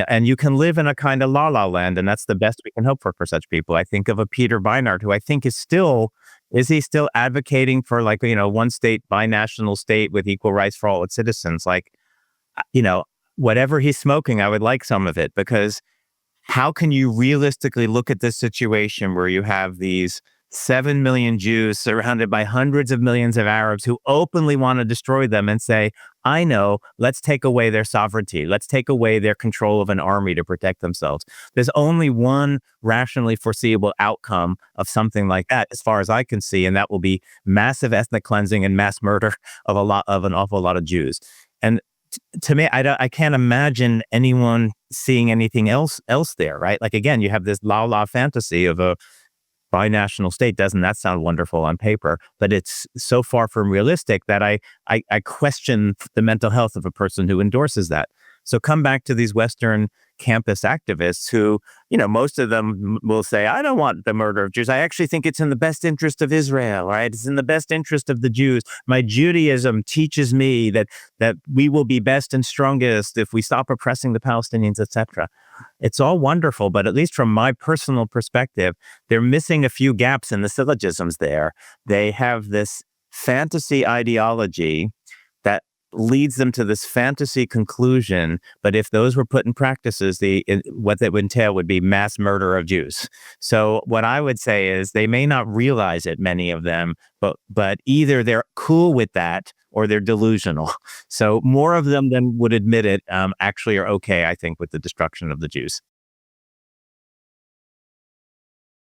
and you can live in a kind of la la land, and that's the best we can hope for such people. I think of a Peter Beinart, who I think is he still advocating for like, one state, binational state with equal rights for all its citizens? Like, you know, whatever he's smoking, I would like some of it, because how can you realistically look at this situation where you have these 7 million Jews surrounded by hundreds of millions of Arabs who openly want to destroy them and say, I know, let's take away their sovereignty. Let's take away their control of an army to protect themselves. There's only one rationally foreseeable outcome of something like that, as far as I can see, and that will be massive ethnic cleansing and mass murder of an awful lot of Jews. And to me, I can't imagine anyone seeing anything else there, right? Like, again, you have this la fantasy of a binational state. Doesn't that sound wonderful on paper? But it's so far from realistic that I question the mental health of a person who endorses that. So come back to these Western campus activists who, most of them will say, I don't want the murder of Jews. I actually think it's in the best interest of Israel, right? It's in the best interest of the Jews. My Judaism teaches me that we will be best and strongest if we stop oppressing the Palestinians, etc. It's all wonderful, but at least from my personal perspective, they're missing a few gaps in the syllogisms there. They have this fantasy ideology that leads them to this fantasy conclusion, but if those were put in practices, what that would entail would be mass murder of Jews. So what I would say is they may not realize it, many of them, but either they're cool with that or they're delusional. So more of them than would admit it actually are okay, I think, with the destruction of the Jews.